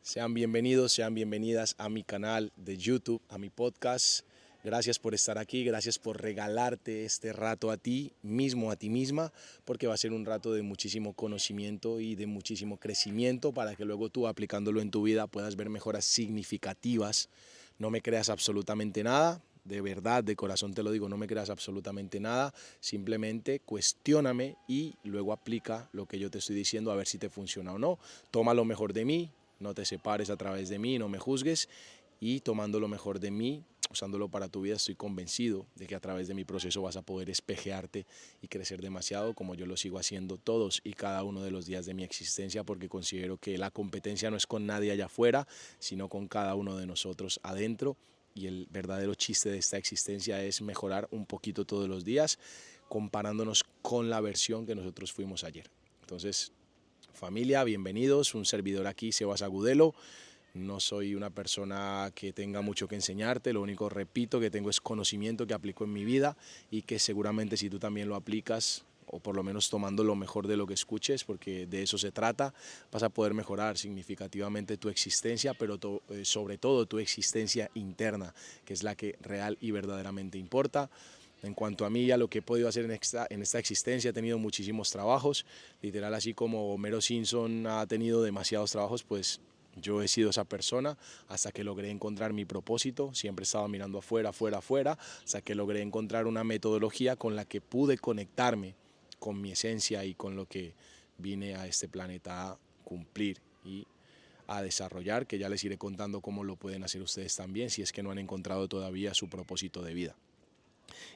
Sean bienvenidos, sean bienvenidas a mi canal de YouTube, a mi podcast. Gracias por estar aquí, gracias por regalarte este rato a ti mismo, a ti misma, porque va a ser un rato de muchísimo conocimiento y de muchísimo crecimiento para que luego tú aplicándolo en tu vida puedas ver mejoras significativas. No me creas absolutamente nada, de verdad, de corazón te lo digo, no me creas absolutamente nada, simplemente cuestióname y luego aplica lo que yo te estoy diciendo a ver si te funciona o no. Toma lo mejor de mí, no te separes a través de mí, no me juzgues y tomando lo mejor de mí, usándolo para tu vida, estoy convencido de que a través de mi proceso vas a poder espejearte y crecer demasiado como yo lo sigo haciendo todos y cada uno de los días de mi existencia, porque considero que la competencia no es con nadie allá afuera, sino con cada uno de nosotros adentro, y el verdadero chiste de esta existencia es mejorar un poquito todos los días comparándonos con la versión que nosotros fuimos ayer. Entonces, familia, bienvenidos, un servidor aquí, Sebas Agudelo. No soy una persona que tenga mucho que enseñarte, lo único, repito, que tengo es conocimiento que aplico en mi vida y que seguramente si tú también lo aplicas, o por lo menos tomando lo mejor de lo que escuches, porque de eso se trata, vas a poder mejorar significativamente tu existencia, pero sobre todo tu existencia interna, que es la que real y verdaderamente importa. En cuanto a mí y a lo que he podido hacer en esta existencia, he tenido muchísimos trabajos, literal así como Homero Simpson ha tenido demasiados trabajos, pues yo he sido esa persona hasta que logré encontrar mi propósito. Siempre estaba mirando afuera, afuera, afuera, hasta que logré encontrar una metodología con la que pude conectarme con mi esencia y con lo que vine a este planeta a cumplir y a desarrollar, que ya les iré contando cómo lo pueden hacer ustedes también si es que no han encontrado todavía su propósito de vida.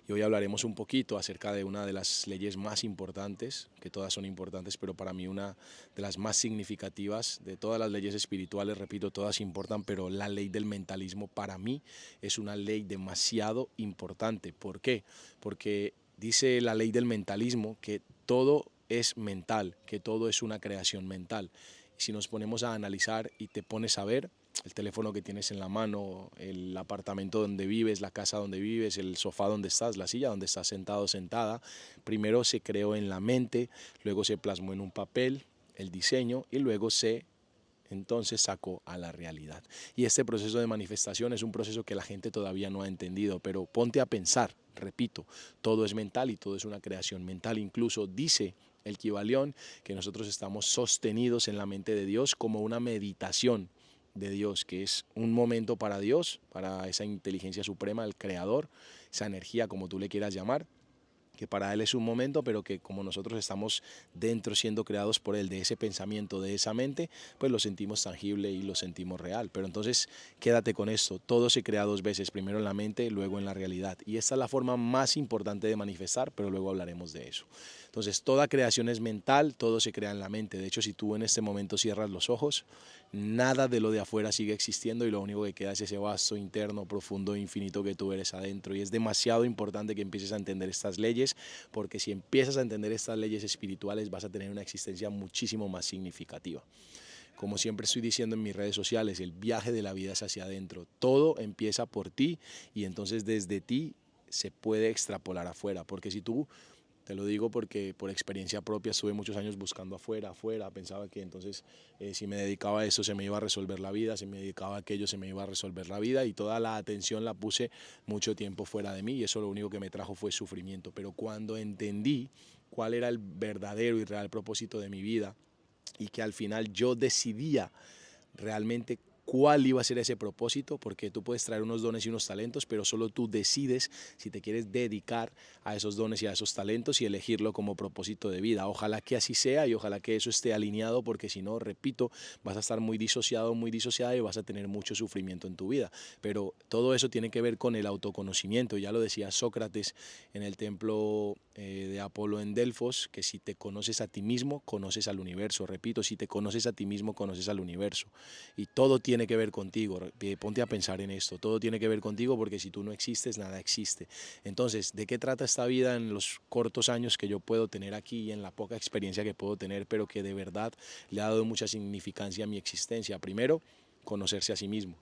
Y hoy hablaremos un poquito acerca de una de las leyes más importantes, que todas son importantes, pero para mí una de las más significativas de todas las leyes espirituales, repito, todas importan, pero la ley del mentalismo para mí es una ley demasiado importante. ¿Por qué? Porque dice la ley del mentalismo que todo es mental, que todo es una creación mental. Y si nos ponemos a analizar y te pones a ver, el teléfono que tienes en la mano, el apartamento donde vives, la casa donde vives, el sofá donde estás, la silla donde estás sentado o sentada, primero se creó en la mente, luego se plasmó en un papel el diseño y luego se entonces sacó a la realidad. Y este proceso de manifestación es un proceso que la gente todavía no ha entendido, pero ponte a pensar, repito, todo es mental y todo es una creación mental. Incluso dice el Kybalión que nosotros estamos sostenidos en la mente de Dios como una meditación de Dios, que es un momento para Dios, para esa inteligencia suprema, el creador, esa energía como tú le quieras llamar, que para Él es un momento, pero que como nosotros estamos dentro siendo creados por Él, de ese pensamiento, de esa mente, pues lo sentimos tangible y lo sentimos real. Pero entonces quédate con esto, todo se crea dos veces, primero en la mente, luego en la realidad. Y esta es la forma más importante de manifestar, pero luego hablaremos de eso. Entonces toda creación es mental, todo se crea en la mente. De hecho, si tú en este momento cierras los ojos, nada de lo de afuera sigue existiendo y lo único que queda es ese vasto, interno, profundo, infinito que tú eres adentro. Y es demasiado importante que empieces a entender estas leyes, porque si empiezas a entender estas leyes espirituales vas a tener una existencia muchísimo más significativa. Como siempre estoy diciendo en mis redes sociales, el viaje de la vida es hacia adentro. Todo empieza por ti y entonces desde ti se puede extrapolar afuera, porque si tú, te lo digo porque por experiencia propia estuve muchos años buscando afuera, afuera, pensaba que entonces si me dedicaba a eso se me iba a resolver la vida, si me dedicaba a aquello se me iba a resolver la vida, y toda la atención la puse mucho tiempo fuera de mí y eso lo único que me trajo fue sufrimiento. Pero cuando entendí cuál era el verdadero y real propósito de mi vida y que al final yo decidía realmente cuál iba a ser ese propósito, porque tú puedes traer unos dones y unos talentos, pero solo tú decides si te quieres dedicar a esos dones y a esos talentos y elegirlo como propósito de vida. Ojalá que así sea y ojalá que eso esté alineado, porque si no, repito, vas a estar muy disociado, muy disociada y vas a tener mucho sufrimiento en tu vida. Pero todo eso tiene que ver con el autoconocimiento. Ya lo decía Sócrates en el templo de Apolo en Delfos, que si te conoces a ti mismo, conoces al universo. Repito, si te conoces a ti mismo, conoces al universo. Y todo tiene que ver contigo, ponte a pensar en esto, todo tiene que ver contigo, porque si tú no existes, nada existe. Entonces, ¿de qué trata esta vida en los cortos años que yo puedo tener aquí y en la poca experiencia que puedo tener, pero que de verdad le ha dado mucha significancia a mi existencia? Primero, conocerse a sí mismo.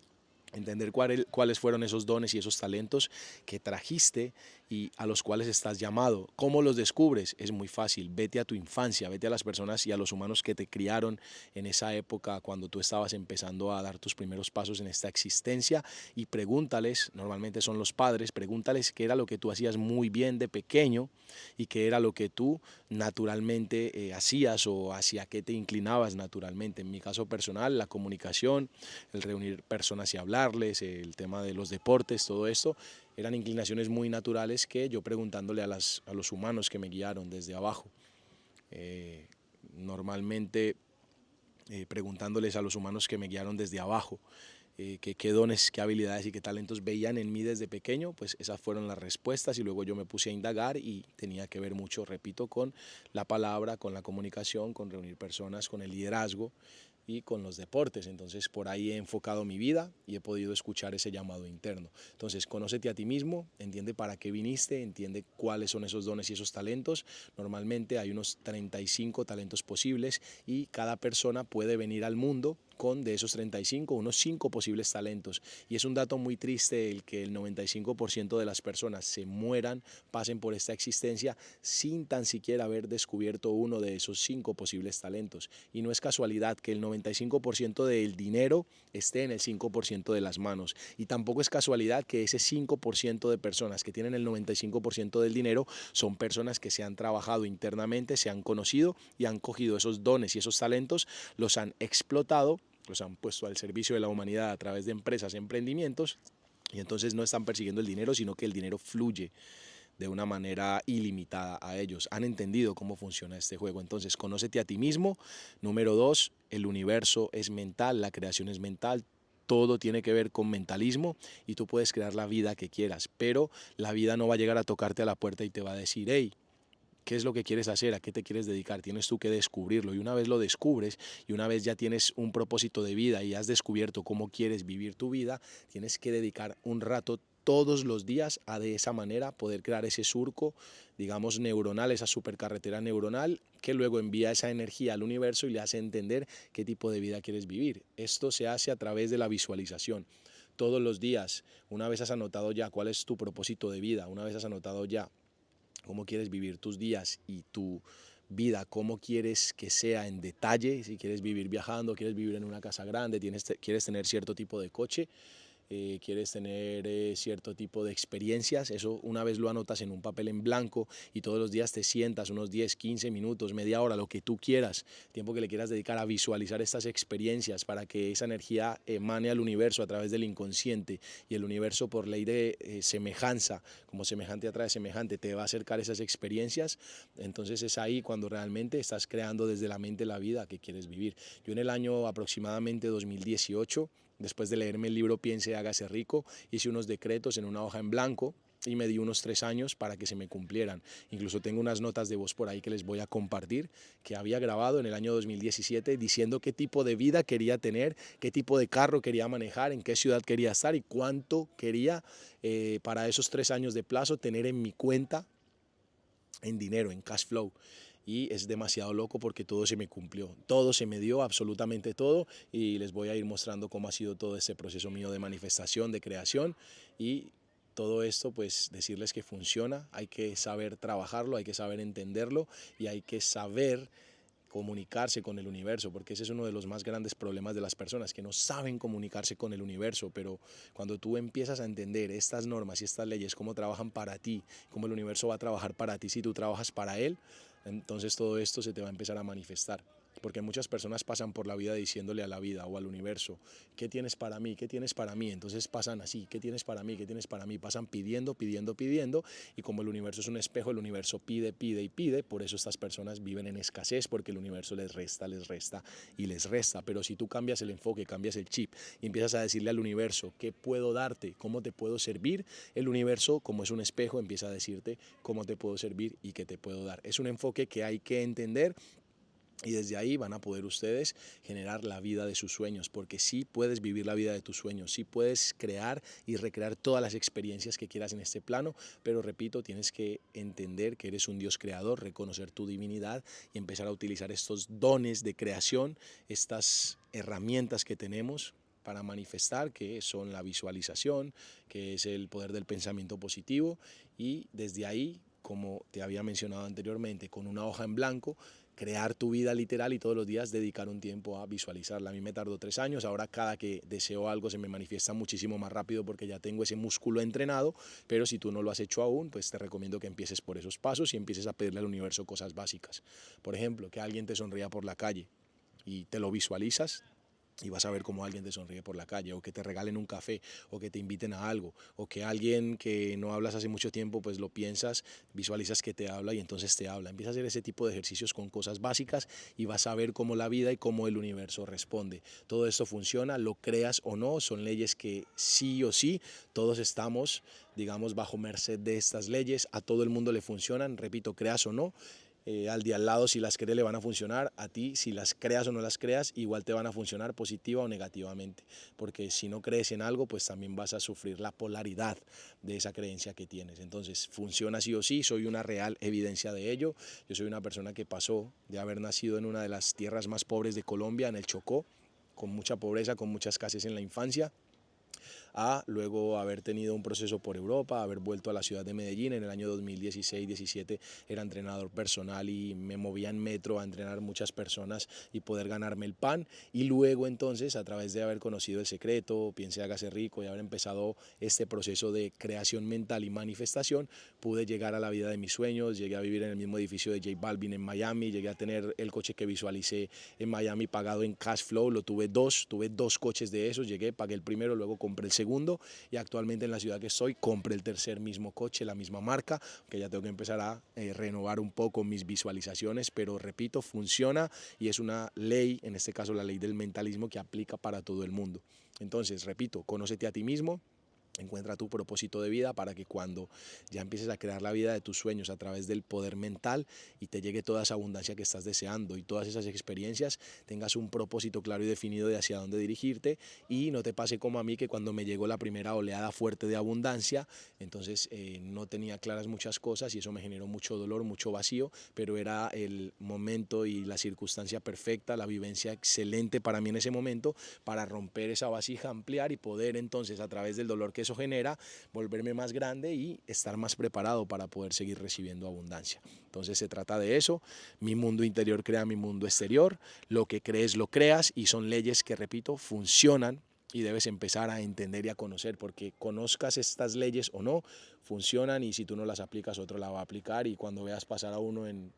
Entender cuáles fueron esos dones y esos talentos que trajiste y a los cuales estás llamado. ¿Cómo los descubres? Es muy fácil. Vete a tu infancia, vete a las personas y a los humanos que te criaron en esa época cuando tú estabas empezando a dar tus primeros pasos en esta existencia y pregúntales, normalmente son los padres, pregúntales qué era lo que tú hacías muy bien de pequeño y qué era lo que tú naturalmente hacías o hacia qué te inclinabas naturalmente. En mi caso personal, la comunicación, el reunir personas y hablarles, el tema de los deportes, todo esto, eran inclinaciones muy naturales que yo preguntándole a los humanos que me guiaron desde abajo, eh, normalmente preguntándoles a los humanos que me guiaron desde abajo, qué dones, qué habilidades y qué talentos veían en mí desde pequeño, pues esas fueron las respuestas y luego yo me puse a indagar y tenía que ver mucho, repito, con la palabra, con la comunicación, con reunir personas, con el liderazgo y con los deportes. Entonces por ahí he enfocado mi vida y he podido escuchar ese llamado interno. Entonces conócete a ti mismo, entiende para qué viniste, entiende cuáles son esos dones y esos talentos. Normalmente hay unos 35 talentos posibles y cada persona puede venir al mundo con de esos 35 unos 5 posibles talentos y es un dato muy triste el que el 95% de las personas se mueran, pasen por esta existencia sin tan siquiera haber descubierto uno de esos 5 posibles talentos y no es casualidad que el 95% del dinero esté en el 5% de las manos y tampoco es casualidad que ese 5% de personas que tienen el 95% del dinero son personas que se han trabajado internamente, se han conocido y han cogido esos dones y esos talentos, los han explotado, los han puesto al servicio de la humanidad a través de empresas, emprendimientos y entonces no están persiguiendo el dinero, sino que el dinero fluye de una manera ilimitada a ellos. Han entendido cómo funciona este juego. Entonces, conócete a ti mismo. Número 2, el universo es mental, la creación es mental. Todo tiene que ver con mentalismo y tú puedes crear la vida que quieras, pero la vida no va a llegar a tocarte a la puerta y te va a decir, hey, ¿qué es lo que quieres hacer? ¿A qué te quieres dedicar? Tienes tú que descubrirlo y una vez lo descubres y una vez ya tienes un propósito de vida y has descubierto cómo quieres vivir tu vida, tienes que dedicar un rato todos los días a de esa manera poder crear ese surco, digamos, neuronal, esa supercarretera neuronal que luego envía esa energía al universo y le hace entender qué tipo de vida quieres vivir. Esto se hace a través de la visualización. Todos los días, una vez has anotado ya cuál es tu propósito de vida, una vez has anotado ya cómo quieres vivir tus días y tu vida, cómo quieres que sea en detalle, si quieres vivir viajando, quieres vivir en una casa grande, quieres tener cierto tipo de coche, quieres tener cierto tipo de experiencias, eso una vez lo anotas en un papel en blanco y todos los días te sientas unos 10, 15 minutos, media hora, lo que tú quieras, tiempo que le quieras dedicar a visualizar estas experiencias para que esa energía emane al universo a través del inconsciente y el universo por ley de semejanza, como semejante atrae semejante, te va a acercar esas experiencias, entonces es ahí cuando realmente estás creando desde la mente la vida que quieres vivir. Yo en el año aproximadamente 2018, después de leerme el libro Piense, hágase rico, hice unos decretos en una hoja en blanco y me di unos 3 años para que se me cumplieran. Incluso tengo unas notas de voz por ahí que les voy a compartir, que había grabado en el año 2017 diciendo qué tipo de vida quería tener, qué tipo de carro quería manejar, en qué ciudad quería estar y cuánto quería para esos 3 años de plazo tener en mi cuenta en dinero, en cash flow. Y es demasiado loco porque todo se me cumplió, todo se me dio, absolutamente todo, y les voy a ir mostrando cómo ha sido todo ese proceso mío de manifestación, de creación, y todo esto pues decirles que funciona, hay que saber trabajarlo, hay que saber entenderlo y hay que saber comunicarse con el universo, porque ese es uno de los más grandes problemas de las personas, que no saben comunicarse con el universo, pero cuando tú empiezas a entender estas normas y estas leyes, cómo trabajan para ti, cómo el universo va a trabajar para ti si tú trabajas para él, entonces todo esto se te va a empezar a manifestar. Porque muchas personas pasan por la vida diciéndole a la vida o al universo, ¿qué tienes para mí? ¿Qué tienes para mí? Entonces pasan así, ¿qué tienes para mí? ¿Qué tienes para mí? Pasan pidiendo, pidiendo, pidiendo, y como el universo es un espejo, el universo pide, pide y pide, por eso estas personas viven en escasez, porque el universo les resta y les resta. Pero si tú cambias el enfoque, cambias el chip y empiezas a decirle al universo, ¿qué puedo darte? ¿Cómo te puedo servir? El universo, como es un espejo, empieza a decirte cómo te puedo servir y qué te puedo dar. Es un enfoque que hay que entender y desde ahí van a poder ustedes generar la vida de sus sueños, porque sí puedes vivir la vida de tus sueños, sí puedes crear y recrear todas las experiencias que quieras en este plano, pero repito, tienes que entender que eres un Dios creador, reconocer tu divinidad y empezar a utilizar estos dones de creación, estas herramientas que tenemos para manifestar, que son la visualización, que es el poder del pensamiento positivo, y desde ahí, como te había mencionado anteriormente, con una hoja en blanco, crear tu vida literal y todos los días dedicar un tiempo a visualizarla. A mí me tardó 3 años, ahora cada que deseo algo se me manifiesta muchísimo más rápido porque ya tengo ese músculo entrenado, pero si tú no lo has hecho aún, pues te recomiendo que empieces por esos pasos y empieces a pedirle al universo cosas básicas. Por ejemplo, que alguien te sonría por la calle y te lo visualizas, y vas a ver cómo alguien te sonríe por la calle, o que te regalen un café, o que te inviten a algo, o que alguien que no hablas hace mucho tiempo, pues lo piensas, visualizas que te habla y entonces te habla. Empieza a hacer ese tipo de ejercicios con cosas básicas y vas a ver cómo la vida y cómo el universo responde. Todo esto funciona, lo creas o no, son leyes que sí o sí, todos estamos, digamos, bajo merced de estas leyes, a todo el mundo le funcionan, repito, creas o no. Al de al lado si las cree le van a funcionar, a ti si las creas o no las creas igual te van a funcionar positiva o negativamente, porque si no crees en algo pues también vas a sufrir la polaridad de esa creencia que tienes. Entonces funciona sí o sí, soy una real evidencia de ello. Yo soy una persona que pasó de haber nacido en una de las tierras más pobres de Colombia, en el Chocó, con mucha pobreza, con mucha escasez en la infancia, a luego haber tenido un proceso por Europa, haber vuelto a la ciudad de Medellín. En el año 2016-17 era entrenador personal y me movía en metro a entrenar muchas personas y poder ganarme el pan. Y luego entonces, a través de haber conocido el secreto, Piense Hágase Rico, y haber empezado este proceso de creación mental y manifestación, pude llegar a la vida de mis sueños. Llegué a vivir en el mismo edificio de J Balvin en Miami, llegué a tener el coche que visualicé en Miami pagado en cash flow, lo tuve dos coches de esos, llegué, pagué el primero, luego compré el segundo, y actualmente en la ciudad que estoy compré el tercer mismo coche, la misma marca, que ya tengo que empezar a renovar un poco mis visualizaciones, pero repito, funciona y es una ley, en este caso la ley del mentalismo, que aplica para todo el mundo. Entonces, repito, conócete a ti mismo. Encuentra tu propósito de vida para que cuando ya empieces a crear la vida de tus sueños a través del poder mental y te llegue toda esa abundancia que estás deseando y todas esas experiencias, tengas un propósito claro y definido de hacia dónde dirigirte, y no te pase como a mí, que cuando me llegó la primera oleada fuerte de abundancia, entonces no tenía claras muchas cosas y eso me generó mucho dolor, mucho vacío, pero era el momento y la circunstancia perfecta, la vivencia excelente para mí en ese momento para romper esa vasija, ampliar y poder entonces a través del dolor que eso genera, volverme más grande y estar más preparado para poder seguir recibiendo abundancia. Entonces se trata de eso. Mi mundo interior crea mi mundo exterior. Lo que crees lo creas, y son leyes que, repito, funcionan y debes empezar a entender y a conocer, porque conozcas estas leyes o no, funcionan, y si tú no las aplicas otro la va a aplicar, y cuando veas pasar a uno en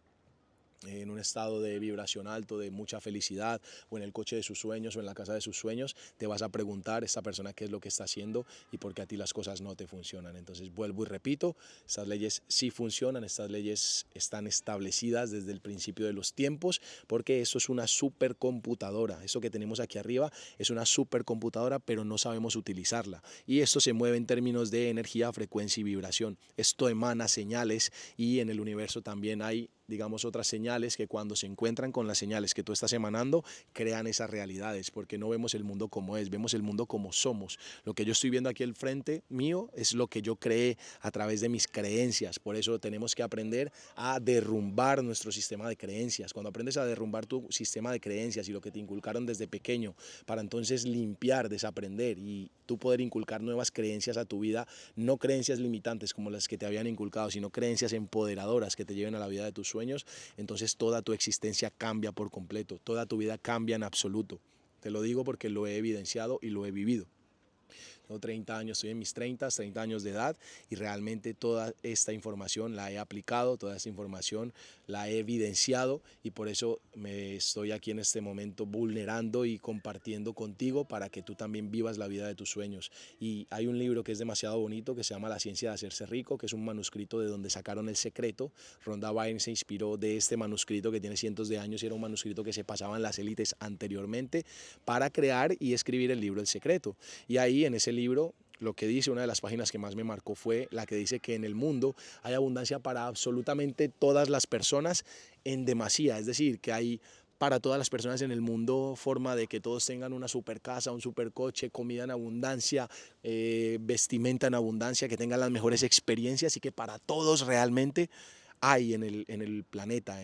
un estado de vibración alto, de mucha felicidad, o en el coche de sus sueños o en la casa de sus sueños, te vas a preguntar esta persona qué es lo que está haciendo y por qué a ti las cosas no te funcionan. Entonces vuelvo y repito, estas leyes sí funcionan, estas leyes están establecidas desde el principio de los tiempos, porque eso es una supercomputadora. Eso que tenemos aquí arriba es una supercomputadora, pero no sabemos utilizarla, y esto se mueve en términos de energía, frecuencia y vibración. Esto emana señales, y en el universo también hay, digamos, otras señales que cuando se encuentran con las señales que tú estás emanando, crean esas realidades, porque no vemos el mundo como es, vemos el mundo como somos. Lo que yo estoy viendo aquí al frente mío es lo que yo creé a través de mis creencias. Por eso tenemos que aprender a derrumbar nuestro sistema de creencias. Cuando aprendes a derrumbar tu sistema de creencias y lo que te inculcaron desde pequeño, para entonces limpiar, desaprender y tú poder inculcar nuevas creencias a tu vida, no creencias limitantes como las que te habían inculcado, sino creencias empoderadoras que te lleven a la vida de tus sueños, entonces toda tu existencia cambia por completo, toda tu vida cambia en absoluto. Te lo digo porque lo he evidenciado y lo he vivido. Tengo 30 años, estoy en mis 30 años de edad, y realmente toda esta información la he aplicado, toda esta información la he evidenciado, y por eso me estoy aquí en este momento vulnerando y compartiendo contigo para que tú también vivas la vida de tus sueños. Y hay un libro que es demasiado bonito que se llama La ciencia de hacerse rico, que es un manuscrito de donde sacaron El secreto. Rhonda Byrne se inspiró de este manuscrito que tiene cientos de años y era un manuscrito que se pasaba en las élites anteriormente para crear y escribir el libro El secreto. Y ahí en ese libro lo que dice, una de las páginas que más me marcó fue la que dice que en el mundo hay abundancia para absolutamente todas las personas en demasía, es decir, que hay para todas las personas en el mundo forma de que todos tengan una super casa, un super coche, comida en abundancia, vestimenta en abundancia, que tengan las mejores experiencias, y que para todos realmente hay en el planeta,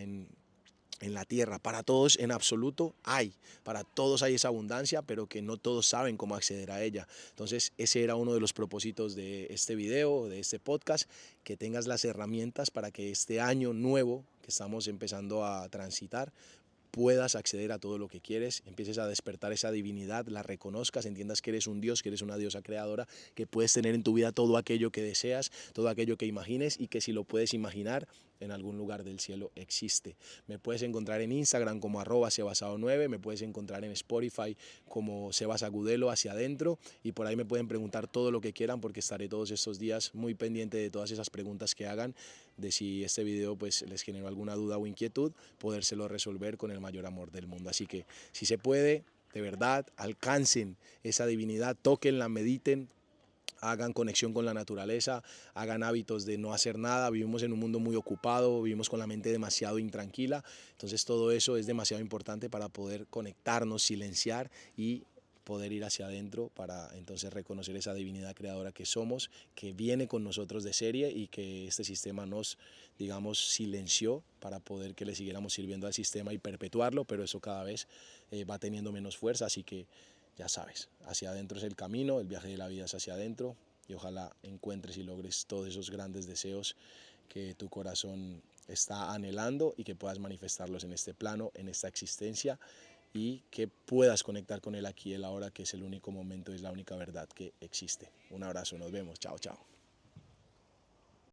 en la tierra. Para todos en absoluto hay, para todos hay esa abundancia, pero que no todos saben cómo acceder a ella. Entonces ese era uno de los propósitos de este video, de este podcast, que tengas las herramientas para que este año nuevo que estamos empezando a transitar, puedas acceder a todo lo que quieres, empieces a despertar esa divinidad, la reconozcas, entiendas que eres un Dios, que eres una diosa creadora, que puedes tener en tu vida todo aquello que deseas, todo aquello que imagines, y que si lo puedes imaginar, en algún lugar del cielo existe. Me puedes encontrar en Instagram como @sebasao9, me puedes encontrar en Spotify como Sebas Agudelo hacia adentro, y por ahí me pueden preguntar todo lo que quieran, porque estaré todos estos días muy pendiente de todas esas preguntas que hagan, de si este video pues les generó alguna duda o inquietud, podérselo resolver con el mayor amor del mundo. Así que si se puede, de verdad, alcancen esa divinidad, tóquenla, mediten, hagan conexión con la naturaleza, hagan hábitos de no hacer nada. Vivimos en un mundo muy ocupado, vivimos con la mente demasiado intranquila, entonces todo eso es demasiado importante para poder conectarnos, silenciar y poder ir hacia adentro para entonces reconocer esa divinidad creadora que somos, que viene con nosotros de serie y que este sistema nos, digamos, silenció para poder que le siguiéramos sirviendo al sistema y perpetuarlo, pero eso cada vez va teniendo menos fuerza, así que ya sabes, hacia adentro es el camino, el viaje de la vida es hacia adentro, y ojalá encuentres y logres todos esos grandes deseos que tu corazón está anhelando y que puedas manifestarlos en este plano, en esta existencia, y que puedas conectar con él aquí y el ahora, que es el único momento, es la única verdad que existe. Un abrazo, nos vemos, chao, chao.